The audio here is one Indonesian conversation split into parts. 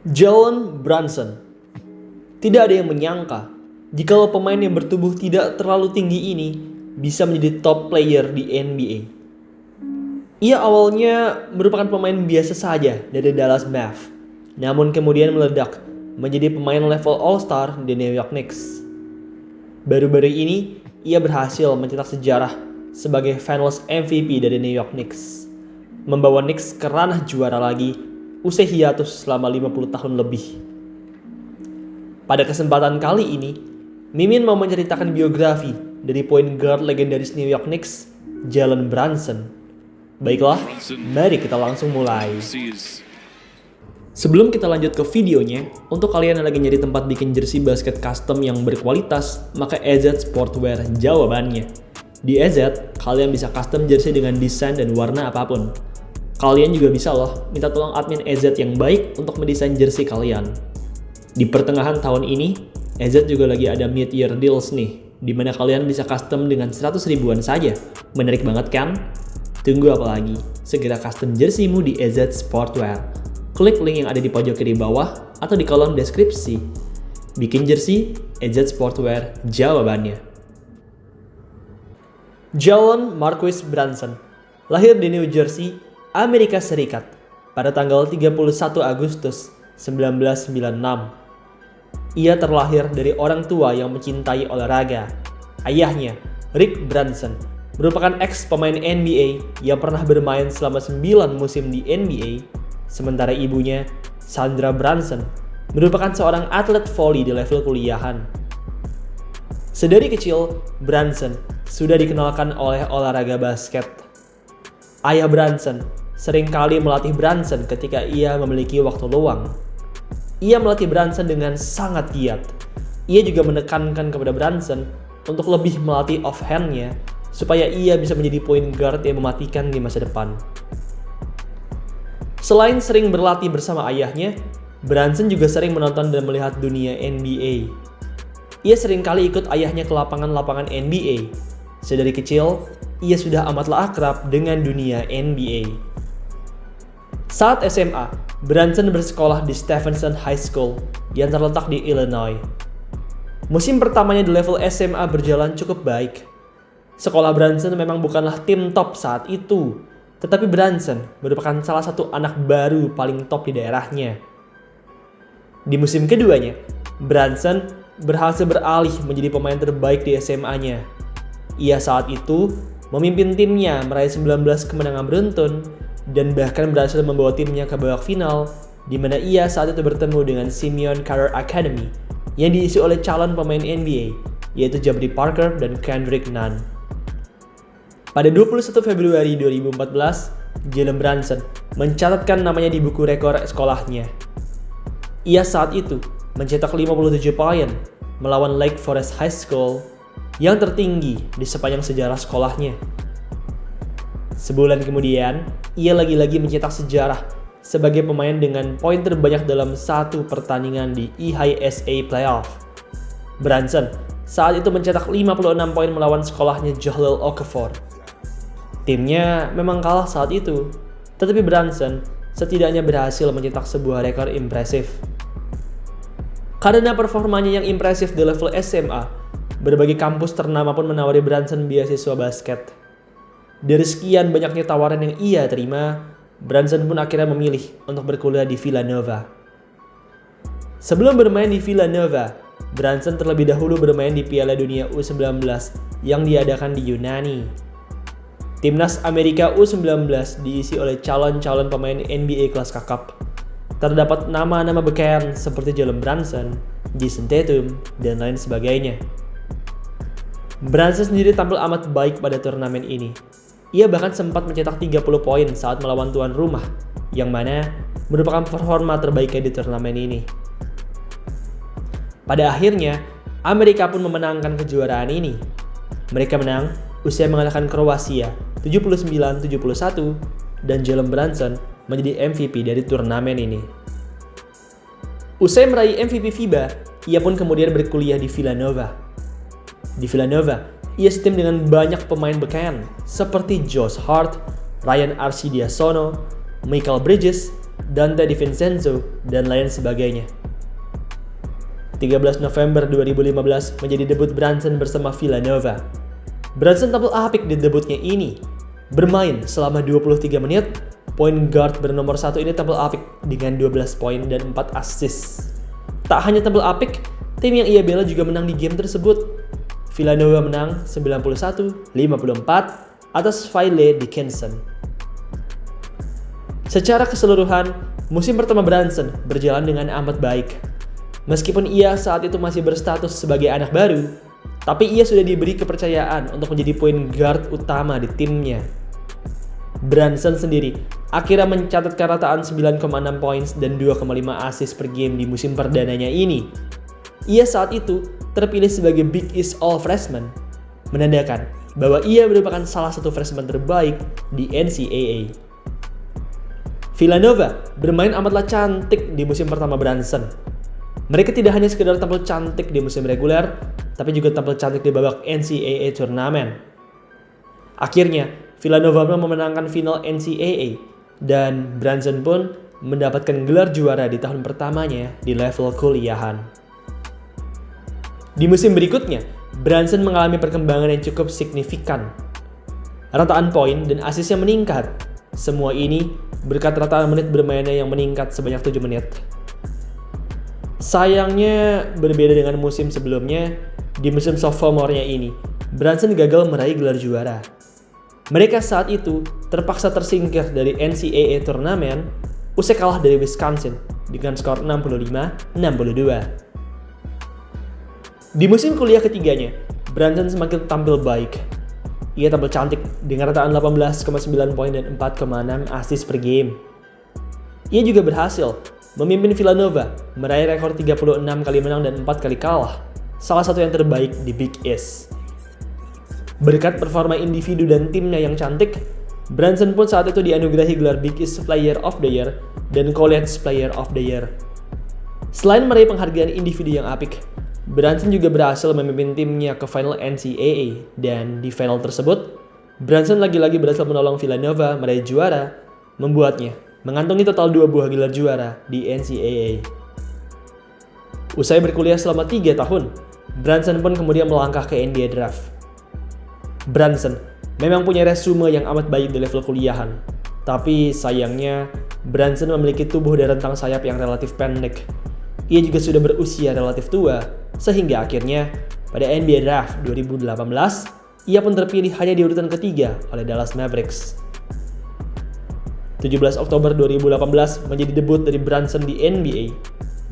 Jalen Brunson. Tidak ada yang menyangka jikalau pemain yang bertubuh tidak terlalu tinggi ini bisa menjadi top player di NBA. Ia awalnya merupakan pemain biasa saja dari Dallas Mavericks, namun kemudian meledak menjadi pemain level All-Star di New York Knicks. Baru-baru ini, ia berhasil mencetak sejarah sebagai Finals MVP dari New York Knicks, membawa Knicks ke ranah juara lagi usai hiatus selama 50 tahun lebih. Pada kesempatan kali ini, Mimin mau menceritakan biografi dari point guard legendaris New York Knicks, Jalen Brunson. Baiklah, mari kita langsung mulai. Sebelum kita lanjut ke videonya, untuk kalian yang lagi nyari tempat bikin jersey basket custom yang berkualitas, maka EZ Sportwear jawabannya. Di EZ, kalian bisa custom jersey dengan desain dan warna apapun. Kalian juga bisa loh minta tolong admin EZ yang baik untuk mendesain jersey kalian. Di pertengahan tahun ini, EZ juga lagi ada mid-year deals nih, dimana kalian bisa custom dengan 100 ribuan saja. Menarik banget kan? Tunggu apa lagi? Segera custom jerseymu di EZ Sportwear. Klik link yang ada di pojok kiri bawah atau di kolom deskripsi. Bikin jersey, EZ Sportwear jawabannya. Jalen Marquis Brunson lahir di New Jersey, Amerika Serikat pada tanggal 31 Agustus 1996. Ia terlahir dari orang tua yang mencintai olahraga. Ayahnya, Rick Brunson, merupakan ex-pemain NBA yang pernah bermain selama 9 musim di NBA, sementara ibunya, Sandra Brunson, merupakan seorang atlet voli di level kuliahan. Sedari kecil, Brunson sudah dikenalkan oleh olahraga basket. Ayah Brunson seringkali melatih Brunson ketika ia memiliki waktu luang. Ia melatih Brunson dengan sangat giat. Ia juga menekankan kepada Brunson untuk lebih melatih offhand-nya supaya ia bisa menjadi point guard yang mematikan di masa depan. Selain sering berlatih bersama ayahnya, Brunson juga sering menonton dan melihat dunia NBA. Ia seringkali ikut ayahnya ke lapangan-lapangan NBA. Sedari kecil, ia sudah amatlah akrab dengan dunia NBA. Saat SMA, Brunson bersekolah di Stephenson High School yang terletak di Illinois. Musim pertamanya di level SMA berjalan cukup baik. Sekolah Brunson memang bukanlah tim top saat itu, tetapi Brunson merupakan salah satu anak baru paling top di daerahnya. Di musim keduanya, Brunson berhasil beralih menjadi pemain terbaik di SMA-nya. Ia saat itu memimpin timnya meraih 19 kemenangan beruntun dan bahkan berhasil membawa timnya ke babak final, di mana ia saat itu bertemu dengan Simeon Carter Academy yang diisi oleh calon pemain NBA, yaitu Jabari Parker dan Kendrick Nunn. Pada 21 Februari 2014, Jalen Brunson mencatatkan namanya di buku rekor sekolahnya. Ia saat itu mencetak 57 poin melawan Lake Forest High School yang tertinggi di sepanjang sejarah sekolahnya. Sebulan kemudian, ia lagi-lagi mencetak sejarah sebagai pemain dengan poin terbanyak dalam satu pertandingan di EISA Playoff. Brunson saat itu mencetak 56 poin melawan sekolahnya Jahlil Okafor. Timnya memang kalah saat itu, tetapi Brunson setidaknya berhasil mencetak sebuah rekor impresif. Karena performanya yang impresif di level SMA, berbagai kampus ternama pun menawari Brunson beasiswa basket. Dari sekian banyaknya tawaran yang ia terima, Brunson pun akhirnya memilih untuk berkuliah di Villanova. Sebelum bermain di Villanova, Brunson terlebih dahulu bermain di Piala Dunia U19 yang diadakan di Yunani. Timnas Amerika U19 diisi oleh calon-calon pemain NBA kelas kakap. Terdapat nama-nama beken seperti Jalen Brunson, Jason Tatum, dan lain sebagainya. Brunson sendiri tampil amat baik pada turnamen ini. Ia bahkan sempat mencetak 30 poin saat melawan tuan rumah, yang mana merupakan performa terbaiknya di turnamen ini. Pada akhirnya, Amerika pun memenangkan kejuaraan ini. Mereka menang usai mengalahkan Kroasia 79-71 dan Jalen Brunson menjadi MVP dari turnamen ini. Usai meraih MVP FIBA, ia pun kemudian berkuliah di Villanova. Di Villanova, ia setim dengan banyak pemain beken seperti Josh Hart, Ryan Arcidiacono, Michael Bridges, Dante DiVincenzo, dan lain sebagainya. 13 November 2015 menjadi debut Brunson bersama Villanova. Brunson tampil apik di debutnya ini. Bermain selama 23 menit, point guard bernomor 1 ini tampil apik dengan 12 poin dan 4 assist. Tak hanya tampil apik, tim yang ia bela juga menang di game tersebut. Villanova menang 91-54 atas Fairleigh Dickinson. Secara keseluruhan, musim pertama Brunson berjalan dengan amat baik. Meskipun ia saat itu masih berstatus sebagai anak baru, tapi ia sudah diberi kepercayaan untuk menjadi point guard utama di timnya. Brunson sendiri akhirnya mencatatkan rataan 9,6 poin dan 2,5 assist per game di musim perdananya ini. Ia saat itu terpilih sebagai Big East All-Freshman, menandakan bahwa ia merupakan salah satu freshman terbaik di NCAA. Villanova bermain amatlah cantik di musim pertama Brunson. Mereka tidak hanya sekedar tampil cantik di musim reguler, tapi juga tampil cantik di babak NCAA turnamen. Akhirnya, Villanova memenangkan final NCAA dan Brunson pun mendapatkan gelar juara di tahun pertamanya di level kuliahan. Di musim berikutnya, Brunson mengalami perkembangan yang cukup signifikan. Rataan poin dan asisnya meningkat. Semua ini berkat rataan menit bermainnya yang meningkat sebanyak 7 menit. Sayangnya, berbeda dengan musim sebelumnya, di musim sophomore-nya ini, Brunson gagal meraih gelar juara. Mereka saat itu terpaksa tersingkir dari NCAA turnamen usai kalah dari Wisconsin dengan skor 65-62. Di musim kuliah ketiganya, Brunson semakin tampil baik. Ia tampil cantik dengan rataan 18,9 poin dan 4,6 assist per game. Ia juga berhasil memimpin Villanova meraih rekor 36 kali menang dan 4 kali kalah, salah satu yang terbaik di Big East. Berkat performa individu dan timnya yang cantik, Brunson pun saat itu dianugerahi gelar Big East Player of the Year dan College Player of the Year. Selain meraih penghargaan individu yang apik, Brunson juga berhasil memimpin timnya ke final NCAA, dan di final tersebut, Brunson lagi-lagi berhasil menolong Villanova meraih juara, membuatnya mengantongi total 2 buah gelar juara di NCAA. Usai berkuliah selama 3 tahun, Brunson pun kemudian melangkah ke NBA Draft. Brunson memang punya resume yang amat baik di level kuliahan, tapi sayangnya Brunson memiliki tubuh dan rentang sayap yang relatif pendek. Ia juga sudah berusia relatif tua, sehingga akhirnya pada NBA Draft 2018, ia pun terpilih hanya di urutan ketiga oleh Dallas Mavericks. 17 Oktober 2018 menjadi debut dari Brunson di NBA.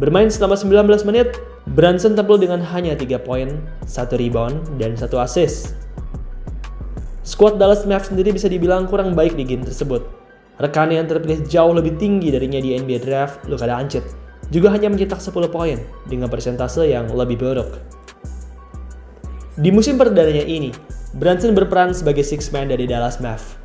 Bermain selama 19 menit, Brunson tampil dengan hanya 3 poin, 1 rebound, dan 1 assist. Skuad Dallas Mavericks sendiri bisa dibilang kurang baik di game tersebut. Rekannya yang terpilih jauh lebih tinggi darinya di NBA Draft, Luka Doncic, juga hanya mencetak 10 poin dengan persentase yang lebih buruk. Di musim perdananya ini, Brunson berperan sebagai six man dari Dallas Mavericks.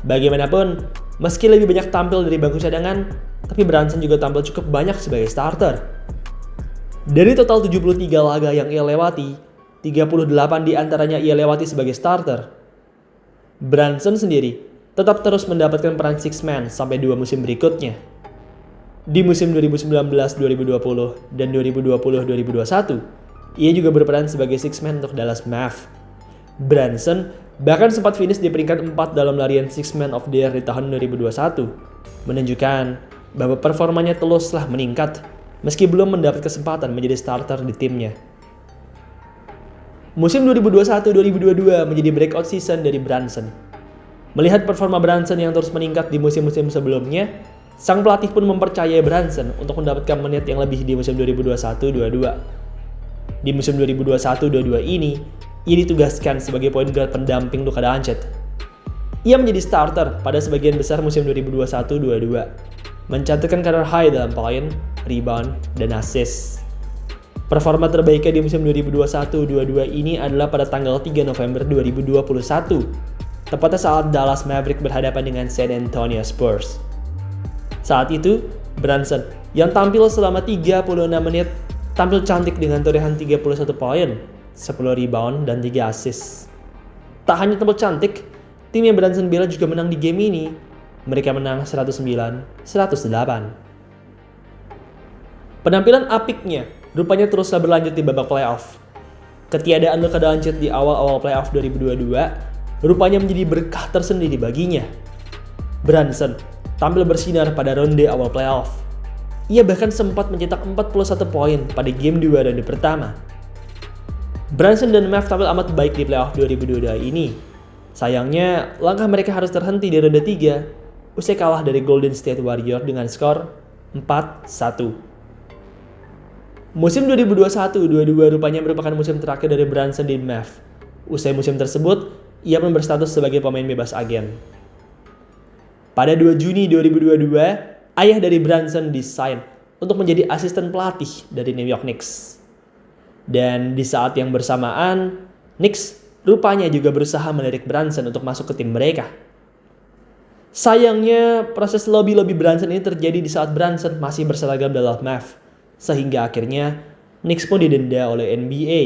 Bagaimanapun, meski lebih banyak tampil dari bangku cadangan, tapi Brunson juga tampil cukup banyak sebagai starter. Dari total 73 laga yang ia lewati, 38 diantaranya ia lewati sebagai starter. Brunson sendiri tetap terus mendapatkan peran six man sampai 2 musim berikutnya. Di musim 2019-2020 dan 2020-2021, ia juga berperan sebagai six man untuk Dallas Mavericks. Brunson bahkan sempat finish di peringkat 4 dalam larian Six Man of the Year di tahun 2021, menunjukkan bahwa performanya teruslah meningkat meski belum mendapat kesempatan menjadi starter di timnya. Musim 2021-2022 menjadi breakout season dari Brunson. Melihat performa Brunson yang terus meningkat di musim-musim sebelumnya, sang pelatih pun mempercayai Brunson untuk mendapatkan menit yang lebih di musim 2021-22. Di musim 2021-22 ini, ia ditugaskan sebagai point guard pendamping Luka Doncic. Ia menjadi starter pada sebagian besar musim 2021-22, mencatatkan career high dalam poin, rebound, dan assist. Performa terbaiknya di musim 2021-22 ini adalah pada tanggal 3 November 2021, tepatnya saat Dallas Mavericks berhadapan dengan San Antonio Spurs. Saat itu, Brunson yang tampil selama 36 menit tampil cantik dengan torehan 31 poin, 10 rebound, dan 3 assist. Tak hanya tampil cantik, tim yang Brunson bela juga menang di game ini. Mereka menang 109-108. Penampilan apiknya rupanya teruslah berlanjut di babak playoff. Ketiadaan Luka Doncic di awal-awal playoff 2022 rupanya menjadi berkah tersendiri baginya. Brunson tampil bersinar pada ronde awal playoff. Ia bahkan sempat mencetak 41 poin pada game 2 ronde pertama. Brunson dan Mavs tampil amat baik di playoff 2022 ini. Sayangnya, langkah mereka harus terhenti di ronde 3 usai kalah dari Golden State Warriors dengan skor 4-1. Musim 2021-22 rupanya merupakan musim terakhir dari Brunson di Mavs. Usai musim tersebut, ia pun berstatus sebagai pemain bebas agen. Pada 2 Juni 2022, ayah dari Brunson disign untuk menjadi asisten pelatih dari New York Knicks. Dan di saat yang bersamaan, Knicks rupanya juga berusaha melirik Brunson untuk masuk ke tim mereka. Sayangnya, proses lobby-lobby Brunson ini terjadi di saat Brunson masih berseragam dalam Mavs, sehingga akhirnya Knicks pun didenda oleh NBA.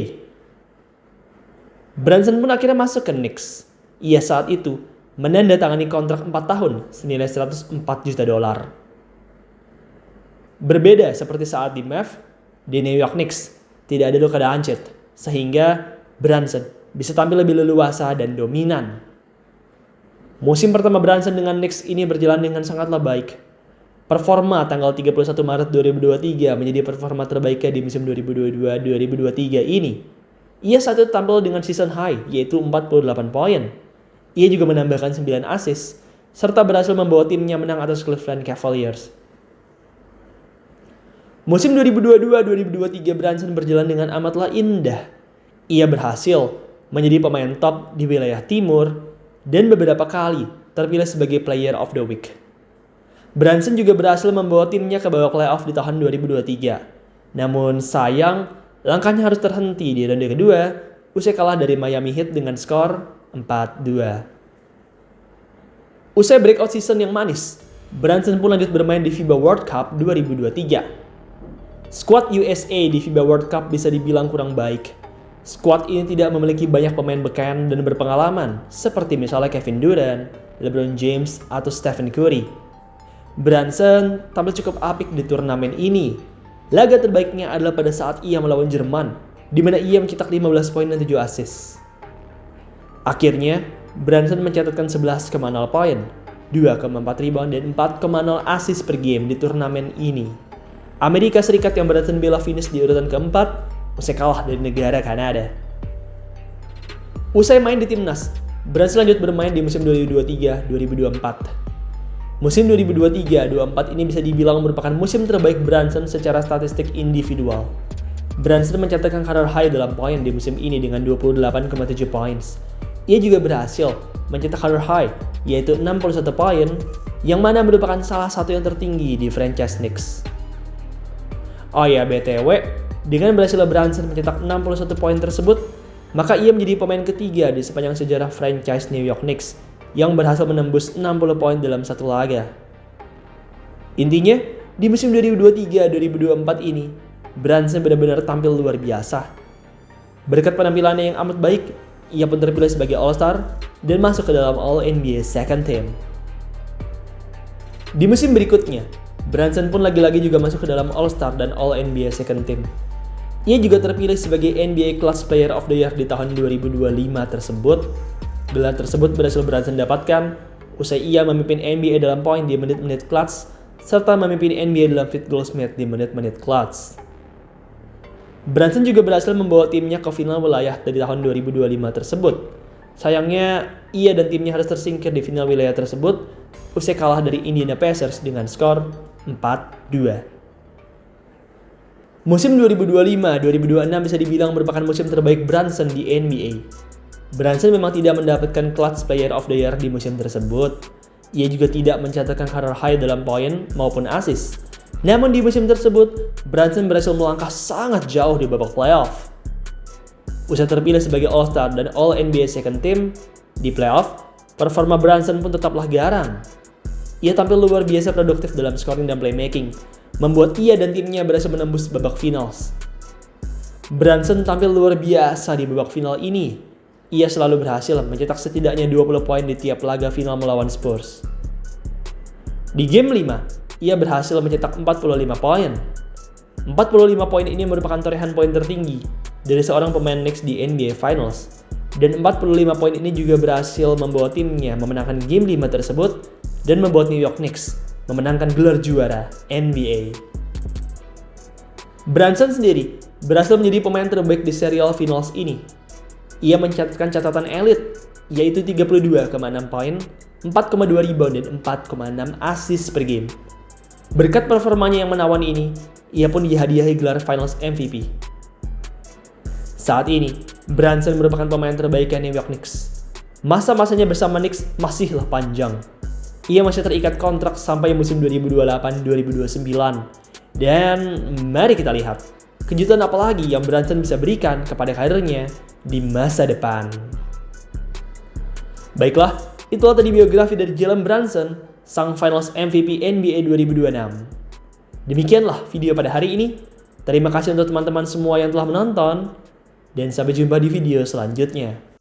Brunson pun akhirnya masuk ke Knicks. Ia saat itu menandatangani kontrak 4 tahun senilai $104 juta. Berbeda seperti saat di Mavs, di New York Knicks tidak ada Luka Doncic, sehingga Brunson bisa tampil lebih leluasa dan dominan. Musim pertama Brunson dengan Knicks ini berjalan dengan sangatlah baik. Performa tanggal 31 Maret 2023 menjadi performa terbaiknya di musim 2022-2023 ini. Ia saat itu tampil dengan season high, yaitu 48 poin. Ia juga menambahkan 9 assist, serta berhasil membawa timnya menang atas Cleveland Cavaliers. Musim 2022-2023 Brunson berjalan dengan amatlah indah. Ia berhasil menjadi pemain top di wilayah timur dan beberapa kali terpilih sebagai Player of the Week. Brunson juga berhasil membawa timnya ke babak playoff di tahun 2023. Namun sayang, langkahnya harus terhenti di ronde kedua usai kalah dari Miami Heat dengan skor 4-2. Usai breakout season yang manis, Brunson pun lanjut bermain di FIBA World Cup 2023. Skuad USA di FIBA World Cup bisa dibilang kurang baik. Skuad ini tidak memiliki banyak pemain beken dan berpengalaman, seperti misalnya Kevin Durant, LeBron James, atau Stephen Curry. Brunson tampil cukup apik di turnamen ini. Laga terbaiknya adalah pada saat ia melawan Jerman, di mana ia mencetak 15 poin dan 7 assist. Akhirnya, Brunson mencatatkan 11,0 poin, 2,4 rebound, dan 4,0 assist per game di turnamen ini. Amerika Serikat yang Brunson bela finish di urutan keempat, usai kalah dari negara Kanada. Usai main di timnas, Brunson lanjut bermain di musim 2023-2024. Musim 2023-2024 ini bisa dibilang merupakan musim terbaik Brunson secara statistik individual. Brunson mencatatkan career high dalam poin di musim ini dengan 28,7 points. Ia juga berhasil mencetak career high, yaitu 61 poin, yang mana merupakan salah satu yang tertinggi di franchise Knicks. Oh ya, BTW, dengan berhasil Brunson mencetak 61 poin tersebut, maka ia menjadi pemain ketiga di sepanjang sejarah franchise New York Knicks yang berhasil menembus 60 poin dalam satu laga. Intinya, di musim 2023-2024 ini, Brunson benar-benar tampil luar biasa. Berkat penampilannya yang amat baik, ia pun terpilih sebagai All-Star dan masuk ke dalam All-NBA Second Team. Di musim berikutnya, Brunson pun lagi-lagi juga masuk ke dalam All-Star dan All-NBA Second Team. Ia juga terpilih sebagai NBA Clutch Player of the Year di tahun 2025 tersebut. Gelar tersebut berhasil Brunson dapatkan usai ia memimpin NBA dalam poin di menit-menit clutch serta memimpin NBA dalam field goal Smith di menit-menit clutch. Brunson juga berhasil membawa timnya ke final wilayah dari tahun 2025 tersebut. Sayangnya, ia dan timnya harus tersingkir di final wilayah tersebut usai kalah dari Indiana Pacers dengan skor 4-2. Musim 2025-2026 bisa dibilang merupakan musim terbaik Brunson di NBA. Brunson memang tidak mendapatkan Clutch Player of the Year di musim tersebut. Ia juga tidak mencatatkan career high dalam poin maupun assist. Namun di musim tersebut, Brunson berhasil melangkah sangat jauh di babak playoff. Usai terpilih sebagai All-Star dan All-NBA Second Team, di playoff, performa Brunson pun tetaplah garang. Ia tampil luar biasa produktif dalam scoring dan playmaking, membuat ia dan timnya berhasil menembus babak finals. Brunson tampil luar biasa di babak final ini. Ia selalu berhasil mencetak setidaknya 20 poin di tiap laga final melawan Spurs. Di game 5, ia berhasil mencetak 45 poin. 45 poin ini merupakan torehan poin tertinggi dari seorang pemain Knicks di NBA Finals. Dan 45 poin ini juga berhasil membawa timnya memenangkan game 5 tersebut dan membuat New York Knicks memenangkan gelar juara NBA. Brunson sendiri berhasil menjadi pemain terbaik di serial finals ini. Ia mencatatkan catatan elit, yaitu 32,6 poin, 4,2 rebound, dan 4,6 assist per game. Berkat performanya yang menawan ini, ia pun dihadiahi gelar Finals MVP. Saat ini, Brunson merupakan pemain terbaik New York Knicks. Masa-masanya bersama Knicks masihlah panjang. Ia masih terikat kontrak sampai musim 2028-2029. Dan mari kita lihat kejutan apa lagi yang Brunson bisa berikan kepada karirnya di masa depan. Baiklah, itulah tadi biografi dari Jalen Brunson, sang Finals MVP NBA 2026. Demikianlah video pada hari ini. Terima kasih untuk teman-teman semua yang telah menonton. Dan sampai jumpa di video selanjutnya.